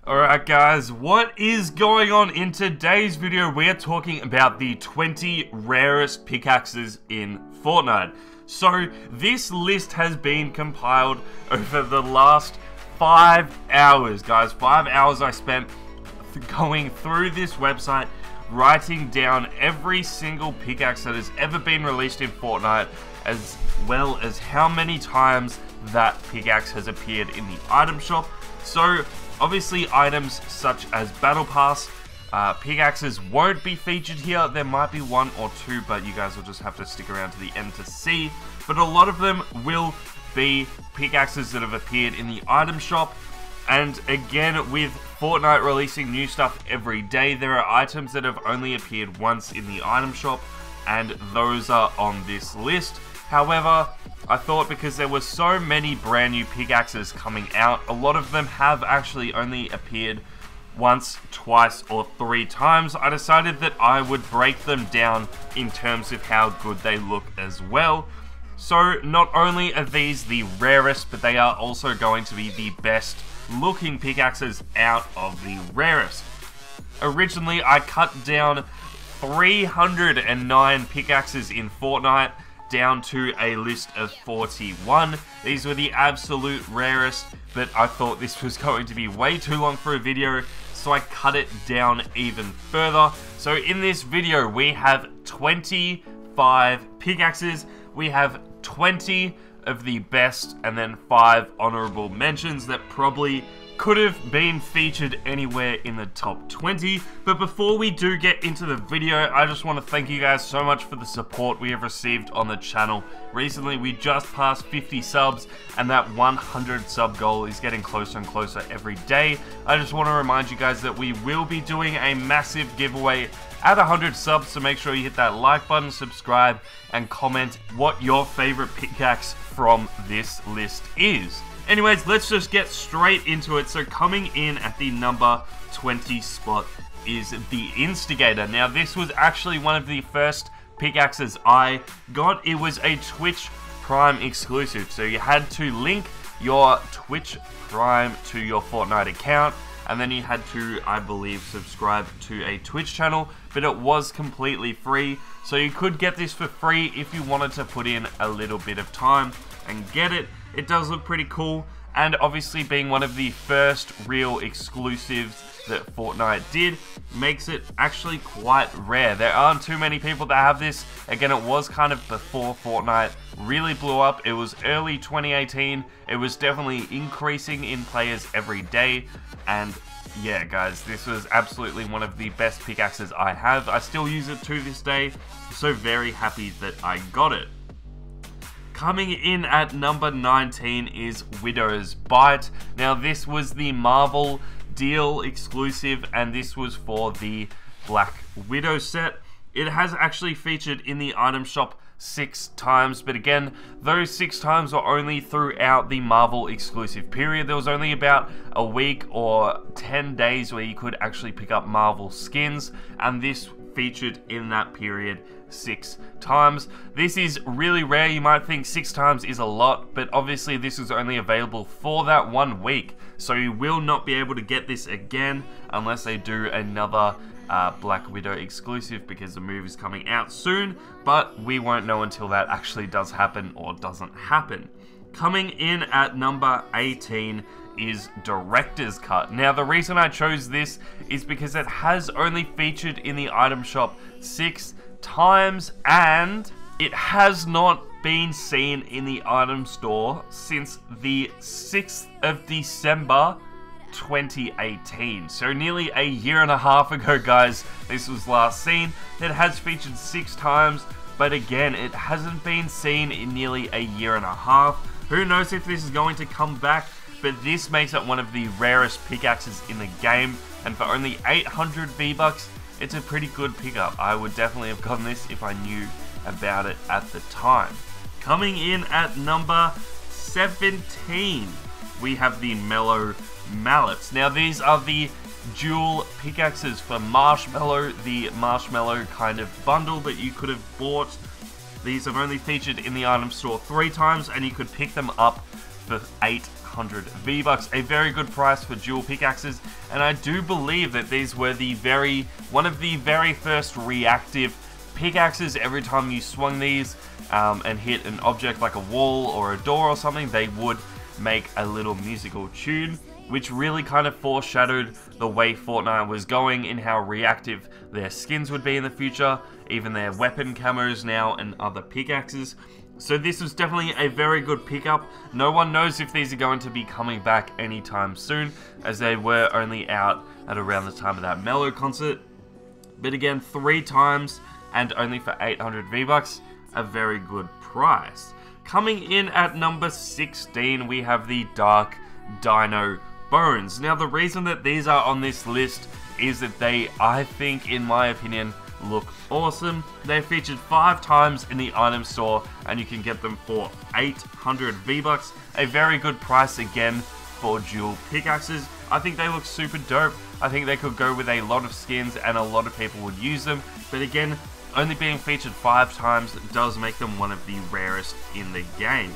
Alright guys, what is going on? In today's video we are talking about the 20 rarest pickaxes in Fortnite. So this list has been compiled over the last 5 hours, guys. 5 hours I spent going through this website, writing down every single pickaxe that has ever been released in Fortnite, as well as how many times that pickaxe has appeared in the item shop. So obviously items such as Battle Pass pickaxes won't be featured here. There might be one or two, but you guys will just have to stick around to the end to see. But a lot of them will be pickaxes that have appeared in the item shop. And again, with Fortnite releasing new stuff every day, there are items that have only appeared once in the item shop, and those are on this list. However, I thought because there were so many brand new pickaxes coming out, a lot of them have actually only appeared once, twice, or 3 times. I decided that I would break them down in terms of how good they look as well. So not only are these the rarest, but they are also going to be the best looking pickaxes out of the rarest. Originally, I cut down 309 pickaxes in Fortnite down to a list of 41. These were the absolute rarest, but I thought this was going to be way too long for a video, so I cut it down even further. So in this video, we have 25 pickaxes. We have 20 of the best, and then 5 honorable mentions that probably could have been featured anywhere in the top 20. But before we do get into the video, I just want to thank you guys so much for the support we have received on the channel. Recently, we just passed 50 subs, and that 100 sub goal is getting closer and closer every day. I just want to remind you guys that we will be doing a massive giveaway at 100 subs, so make sure you hit that like button, subscribe, and comment what your favorite pickaxe from this list is. Anyways, let's just get straight into it. So coming in at the number 20 spot is the Instigator. Now this was actually one of the first pickaxes I got. It was a Twitch Prime exclusive. So you had to link your Twitch Prime to your Fortnite account, and then you had to, I believe, subscribe to a Twitch channel, but it was completely free. So you could get this for free if you wanted to put in a little bit of time and get it. It does look pretty cool, and obviously being one of the first real exclusives that Fortnite did makes it actually quite rare. There aren't too many people that have this. Again, it was kind of before Fortnite really blew up. It was early 2018. It was definitely increasing in players every day, and yeah guys, this was absolutely one of the best pickaxes I have. I still use it to this day, so very happy that I got it. Coming in at number 19 is Widow's Bite. Now this was the Marvel deal exclusive, and this was for the Black Widow set. It has actually featured in the item shop 6 times, but again, those 6 times were only throughout the Marvel exclusive period. There was only about a week or 10 days where you could actually pick up Marvel skins, and this featured in that period 6 times. This is really rare. You might think 6 times is a lot, but obviously this is only available for that 1 week, so you will not be able to get this again unless they do another Black Widow exclusive, because the movie is coming out soon, but we won't know until that actually does happen or doesn't happen. Coming in at number 18 is Director's Cut. Now the reason I chose this is because it has only featured in the item shop 6 times, and it has not been seen in the item store since the 6th of December 2018. So nearly a year and a half ago, guys, this was last seen. It has featured 6 times, but again, it hasn't been seen in nearly a year and a half. Who knows if this is going to come back, but this makes it one of the rarest pickaxes in the game, and for only 800 V-Bucks, it's a pretty good pickup. I would definitely have gotten this if I knew about it at the time. Coming in at number 17, we have the Mello Mallets. Now these are the dual pickaxes for Marshmallow, the Marshmallow kind of bundle that you could have bought. These have only featured in the item store 3 times, and you could pick them up for 800 800 V-Bucks. A very good price for dual pickaxes, and I do believe that these were one of the very first reactive pickaxes. Every time you swung these and hit an object like a wall or a door or something, they would make a little musical tune, which really kind of foreshadowed the way Fortnite was going in how reactive their skins would be in the future, even their weapon camos now and other pickaxes. So this was definitely a very good pickup. No one knows if these are going to be coming back anytime soon, as they were only out at around the time of that Mello concert. But again, 3 times and only for 800 V-Bucks, a very good price. Coming in at number 16, we have the Dark Dino Bones. Now, the reason that these are on this list is that they, I think, in my opinion, look awesome. They're featured 5 times in the item store, and you can get them for 800 V-Bucks. A very good price again for dual pickaxes. I think they look super dope. I think they could go with a lot of skins, and a lot of people would use them. But again, only being featured 5 times does make them one of the rarest in the game.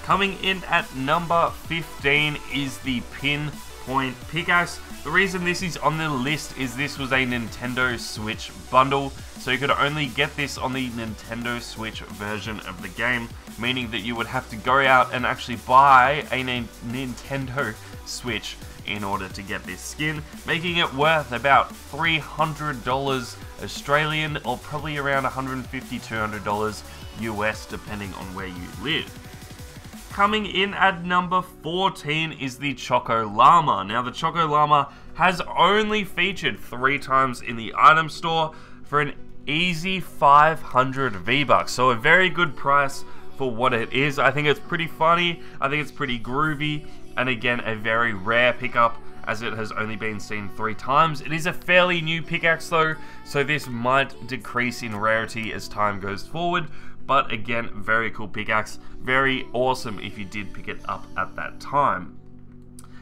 Coming in at number 15 is the Pinpoint pickaxe. The reason this is on the list is this was a Nintendo Switch bundle, so you could only get this on the Nintendo Switch version of the game, meaning that you would have to go out and actually buy a Nintendo Switch in order to get this skin, making it worth about $300 Australian, or probably around $150–200 US, depending on where you live. Coming in at number 14 is the Chocollama. Now, the Chocollama has only featured 3 times in the item store for an easy 500 V-Bucks. So a very good price for what it is. I think it's pretty funny. I think it's pretty groovy. And again, a very rare pickup, as it has only been seen 3 times. It is a fairly new pickaxe though, so this might decrease in rarity as time goes forward. But again, very cool pickaxe. Very awesome if you did pick it up at that time.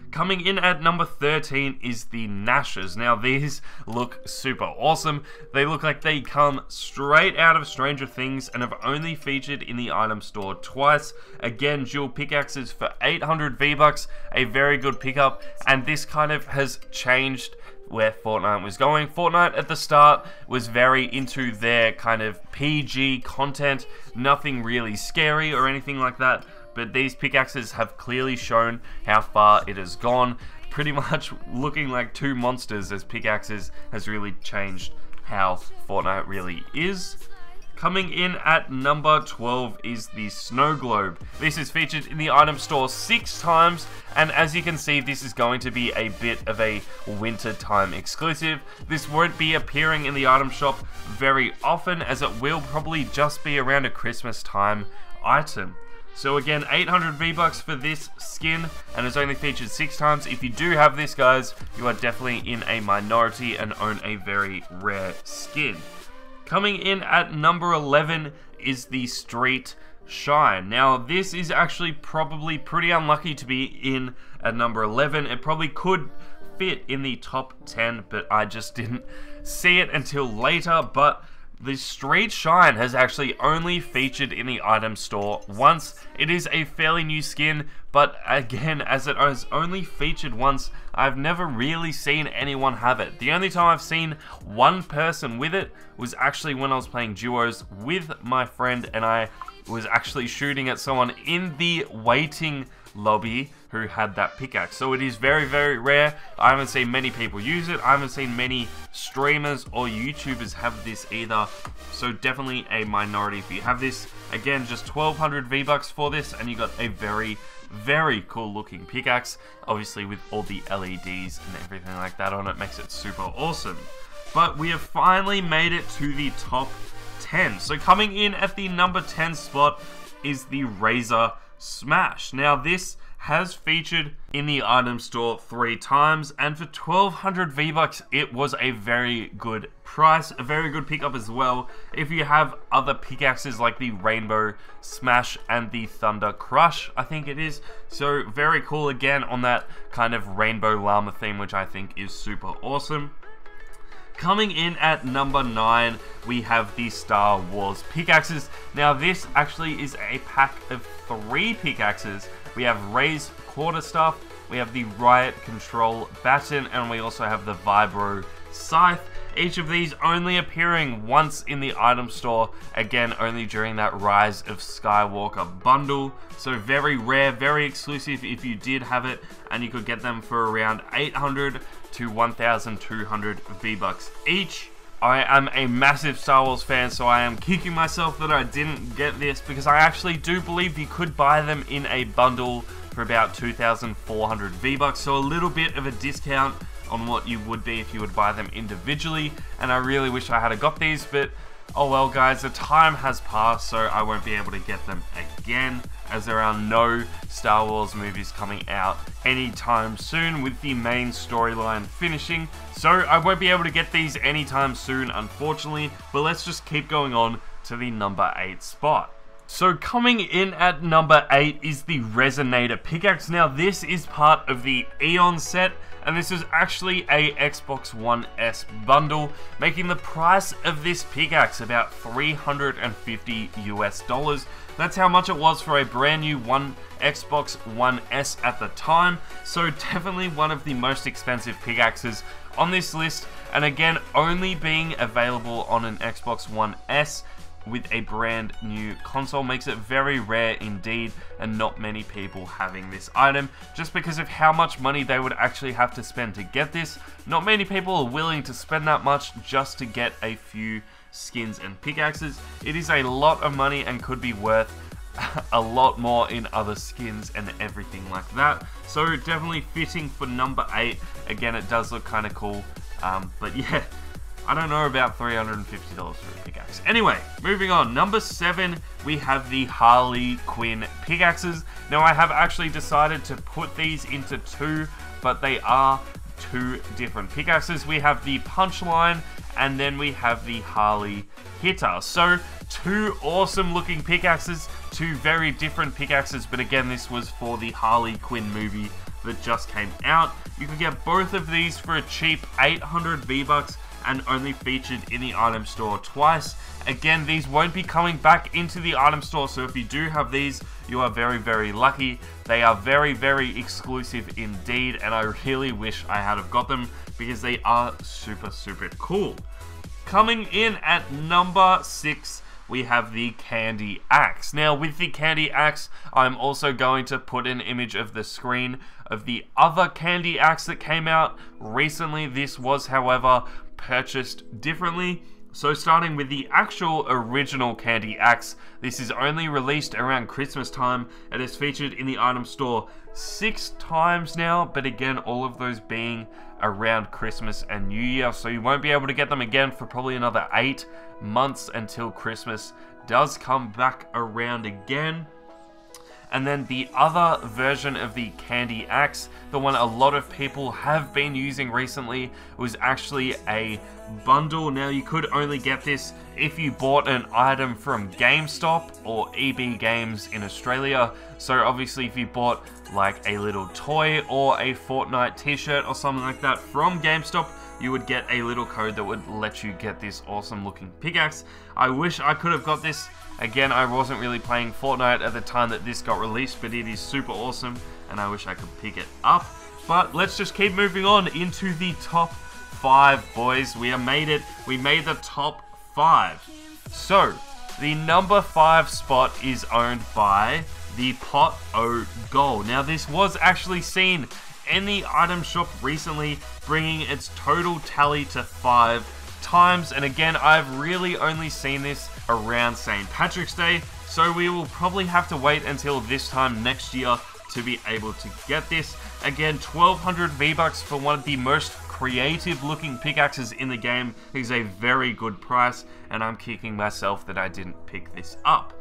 Coming in at number 13 is the Gnashers. Now, these look super awesome. They look like they come straight out of Stranger Things and have only featured in the item store twice. Again, dual pickaxes for 800 V-Bucks, a very good pickup. And this kind of has changed where Fortnite was going. Fortnite at the start was very into their kind of PG content, nothing really scary or anything like that, but these pickaxes have clearly shown how far it has gone. Pretty much looking like 2 monsters, as pickaxes has really changed how Fortnite really is. Coming in at number 12 is the Snow Globe. This is featured in the item store 6 times, and as you can see, this is going to be a bit of a winter time exclusive. This won't be appearing in the item shop very often, as it will probably just be around a Christmas time item. So again, 800 V-Bucks for this skin, and it's only featured 6 times. If you do have this, guys, you are definitely in a minority and own a very rare skin. Coming in at number 11 is the Street Shine. Now, this is actually probably pretty unlucky to be in at number 11. It probably could fit in the top 10, but I just didn't see it until later. But the Street Shine has actually only featured in the item store once. It is a fairly new skin, but again, as it has only featured once, I've never really seen anyone have it. The only time I've seen one person with it was actually when I was playing duos with my friend, and I was actually shooting at someone in the waiting lobby who had that pickaxe. So it is very, very rare. I haven't seen many people use it. I haven't seen many streamers or YouTubers have this either. So definitely a minority if you have this. Again, just 1200 V-Bucks for this, and you got a very, very cool looking pickaxe. Obviously with all the LEDs and everything like that on it, makes it super awesome. But we have finally made it to the top 10. So coming in at the number 10 spot is the Razor Smash. Now, this has featured in the item store 3 times, and for 1200 V-Bucks, it was a very good price, a very good pickup as well. If you have other pickaxes like the Rainbow Smash and the Thunder Crush, I think it is. So very cool again on that kind of Rainbow Llama theme, which I think is super awesome. Coming in at number 9, we have the Star Wars pickaxes. Now, this actually is a pack of 3 pickaxes, we have Ray's Quarterstaff, we have the Riot Control Baton, and we also have the Vibro Scythe. Each of these only appearing once in the item store, again only during that Rise of Skywalker bundle. So very rare, very exclusive if you did have it, and you could get them for around 800 to 1,200 V-Bucks each. I am a massive Star Wars fan, so I am kicking myself that I didn't get this, because I actually do believe you could buy them in a bundle for about 2,400 V-Bucks, so a little bit of a discount on what you would be if you would buy them individually, and I really wish I had got these, but oh well guys, the time has passed, so I won't be able to get them again, as there are no Star Wars movies coming out anytime soon with the main storyline finishing, so I won't be able to get these anytime soon, unfortunately, but let's just keep going on to the number 8 spot. So coming in at number 8 is the Resonator Pickaxe. Now this is part of the Eon set, and this is actually a Xbox One S bundle, making the price of this pickaxe about $350 US. That's how much it was for a brand new Xbox One S at the time, so definitely one of the most expensive pickaxes on this list, and again only being available on an Xbox One S with a brand new console makes it very rare indeed, and not many people having this item, just because of how much money they would actually have to spend to get this. Not many people are willing to spend that much just to get a few skins and pickaxes. It is a lot of money and could be worth a lot more in other skins and everything like that, so definitely fitting for number 8. Again, it does look kind of cool, but yeah, I don't know about $350 for a pickaxe. Anyway, moving on. Number 7, we have the Harley Quinn pickaxes. Now, I have actually decided to put these into 2, but they are 2 different pickaxes. We have the Punchline, and then we have the Harley Hitter. So, 2 awesome looking pickaxes, 2 very different pickaxes, but again, this was for the Harley Quinn movie that just came out. You can get both of these for a cheap 800 V-Bucks, and only featured in the item store twice. Again, these won't be coming back into the item store, so if you do have these, you are very, very lucky. They are very, very exclusive indeed, and I really wish I had have got them, because they are super, super cool. Coming in at number 6, we have the Candy Axe. Now, with the Candy Axe, I'm also going to put an image of the screen of the other Candy Axe that came out recently. This was, however, purchased differently. So starting with the actual original Candy Axe, this is only released around Christmas time. It is featured in the item store 6 times now, but again, all of those being around Christmas and New Year, so you won't be able to get them again for probably another 8 months until Christmas does come back around again. And then the other version of the Candy Axe, the one a lot of people have been using recently, was actually a bundle. Now, you could only get this if you bought an item from GameStop or EB Games in Australia. So obviously if you bought like a little toy or a Fortnite t-shirt or something like that from GameStop, you would get a little code that would let you get this awesome looking pickaxe. I wish I could have got this. Again, I wasn't really playing Fortnite at the time that this got released, but it is super awesome, and I wish I could pick it up. But let's just keep moving on into the top 5, boys. We have made it. We made the top 5. So, the number 5 spot is owned by the Pot O Gold. Now, this was actually seen in the item shop recently, bringing its total tally to 5 times. And again, I've really only seen this around St. Patrick's Day, so we will probably have to wait until this time next year to be able to get this. Again, 1,200 V-Bucks for one of the most creative looking pickaxes in the game is a very good price, and I'm kicking myself that I didn't pick this up.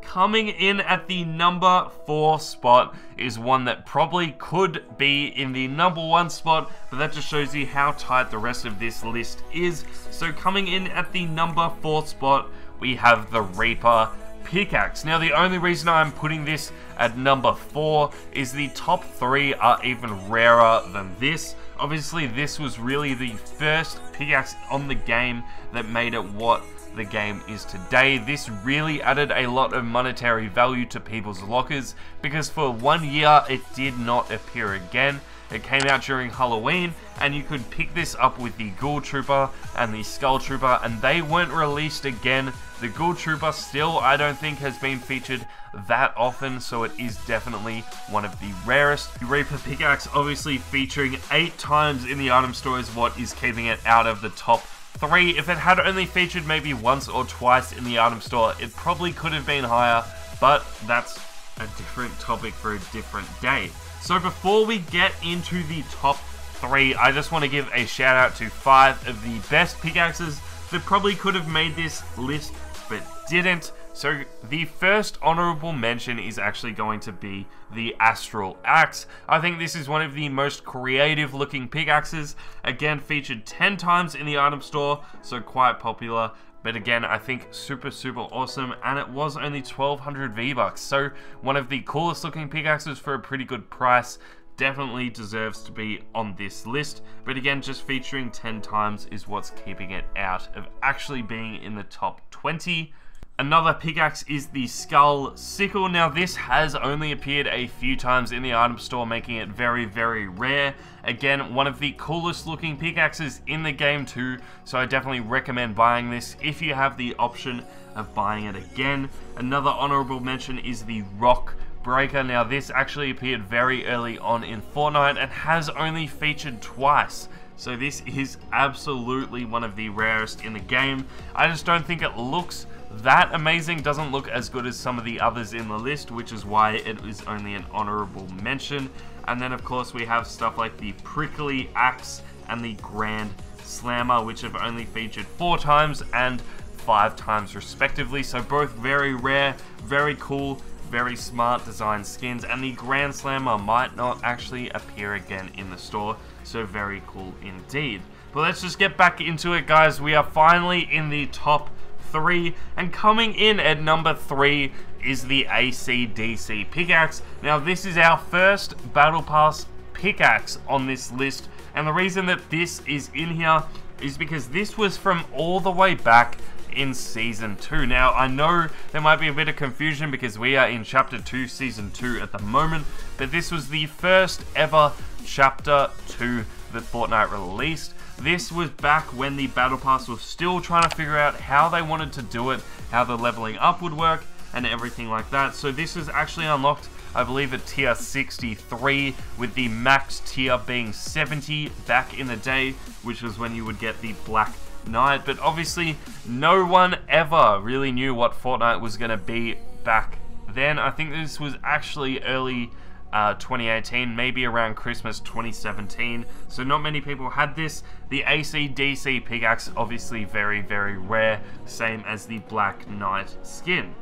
Coming in at the number 4 spot is one that probably could be in the number 1 spot, but that just shows you how tight the rest of this list is. So coming in at the number 4 spot, we have the Reaper Pickaxe. Now, the only reason I'm putting this at number 4 is the top 3 are even rarer than this. Obviously, this was really the first pickaxe on the game that made it what the game is today. This really added a lot of monetary value to people's lockers because for 1 year it did not appear again. It came out during Halloween and you could pick this up with the Ghoul Trooper and the Skull Trooper, and they weren't released again. The Ghoul Trooper still, I don't think, has been featured that often, so it is definitely one of the rarest. The Reaper pickaxe obviously featuring 8 times in the item store is what is keeping it out of the top 3. If it had only featured maybe once or twice in the item store, it probably could have been higher, but that's a different topic for a different day. So before we get into the top 3, I just want to give a shout out to 5 of the best pickaxes that probably could have made this list but didn't. So the first honorable mention is actually going to be the Astral axe. I think this is one of the most creative looking pickaxes. Again, featured 10 times in the item store, so quite popular. But again, I think super awesome, and it was only 1200 V-Bucks. So one of the coolest looking pickaxes for a pretty good price. Definitely deserves to be on this list. But again, just featuring 10 times is what's keeping it out of actually being in the top 20. Another pickaxe is the Skull Sickle. Now this has only appeared a few times in the item store, making it very rare. Again, one of the coolest looking pickaxes in the game too, so I definitely recommend buying this if you have the option of buying it again. Another honorable mention is the Rockbreaker. Now this actually appeared very early on in Fortnite and has only featured twice. So this is absolutely one of the rarest in the game. I just don't think it looks that amazing, doesn't look as good as some of the others in the list, which is why it is only an honorable mention. And then of course we have stuff like the Prickly Axe and the Grand Slammer, which have only featured 4 times and 5 times respectively. So both very rare, very cool, very smart design skins, and the Grand Slammer might not actually appear again in the store, so very cool indeed. But let's just get back into it, guys. We are finally in the top 3, and coming in at number 3 is the AC/DC pickaxe. Now this is our first Battle Pass pickaxe on this list, and the reason that this is in here is because this was from all the way back in Season 2. Now I know there might be a bit of confusion because we are in Chapter 2, Season 2 at the moment, but this was the first ever Chapter 2 that Fortnite released. This was back when the Battle Pass was still trying to figure out how they wanted to do it, how the leveling up would work, and everything like that. So this is actually unlocked, I believe, at tier 63, with the max tier being 70 back in the day, which was when you would get the Black Knight. But obviously, no one ever really knew what Fortnite was going to be back then. I think this was actually early 2018, maybe around Christmas 2017, so not many people had this. The AC/DC pickaxe, obviously very rare, same as the Black Knight skin.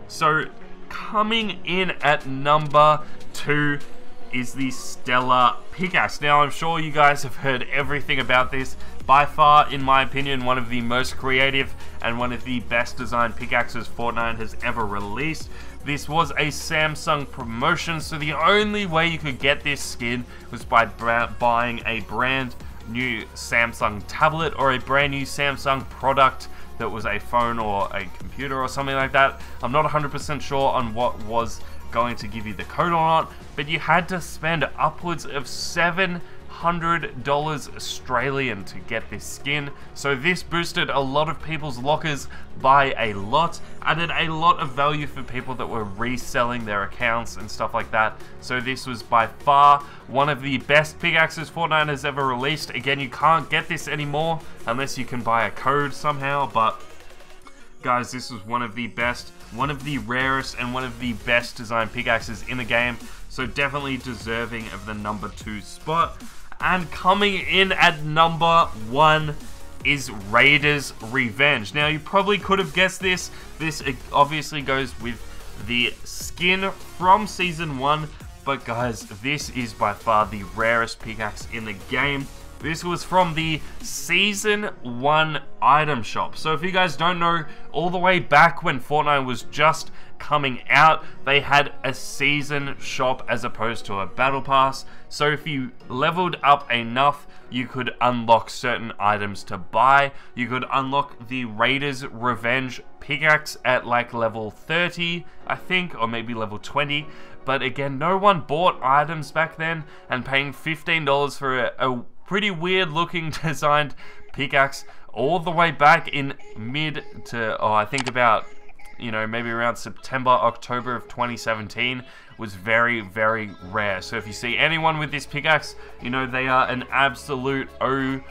So coming in at number 2 is the Stellar pickaxe. Now I'm sure you guys have heard everything about this. By far, in my opinion, one of the most creative and one of the best designed pickaxes Fortnite has ever released. This was a Samsung promotion, so the only way you could get this skin was by buying a brand new Samsung tablet or a brand new Samsung product that was a phone or a computer or something like that. I'm not 100% sure on what was going to give you the code or not, but you had to spend upwards of $700 Australian to get this skin. So this boosted a lot of people's lockers by a lot, added a lot of value for people that were reselling their accounts and stuff like that. So this was by far one of the best pickaxes Fortnite has ever released. Again, you can't get this anymore unless you can buy a code somehow, but guys, this was one of the best, one of the rarest, and one of the best designed pickaxes in the game. So definitely deserving of the number 2 spot. And coming in at number 1 is Raiders Revenge. Now you probably could have guessed this. This obviously goes with the skin from Season 1. But guys, this is by far the rarest pickaxe in the game. This was from the Season 1 item shop. So if you guys don't know, all the way back when Fortnite was just coming out, they had a season shop as opposed to a battle pass. So if you leveled up enough, you could unlock certain items to buy. You could unlock the Raiders Revenge pickaxe at like level 30, I think, or maybe level 20. But again, no one bought items back then, and paying $15 for a pretty weird looking designed pickaxe all the way back in mid to, I think about, you know, maybe around September, October of 2017 was very, very rare. So if you see anyone with this pickaxe, you know they are an absolute OG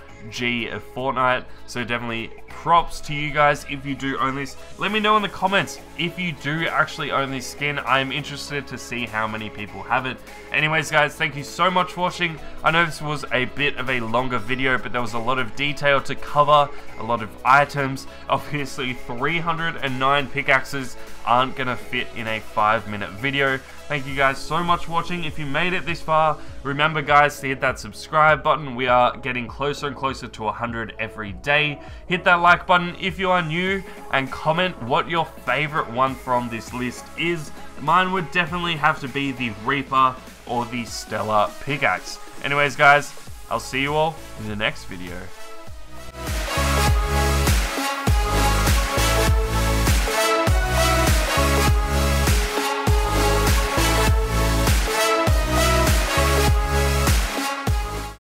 of Fortnite. So definitely props to you guys if you do own this. Let me know in the comments if you do actually own this skin. I'm interested to see how many people have it. Anyways guys, thank you so much for watching. I know this was a bit of a longer video, but there was a lot of detail to cover, a lot of items. Obviously 309 pickaxes aren't gonna fit in a 5-minute video. Thank you guys so much for watching. If you made it this far, remember guys to hit that subscribe button. We are getting closer and closer to 100 every day. Hit that like button if you are new, and comment what your favorite one from this list is. Mine would definitely have to be the Reaper or the Stellar pickaxe. Anyways guys, I'll see you all in the next video.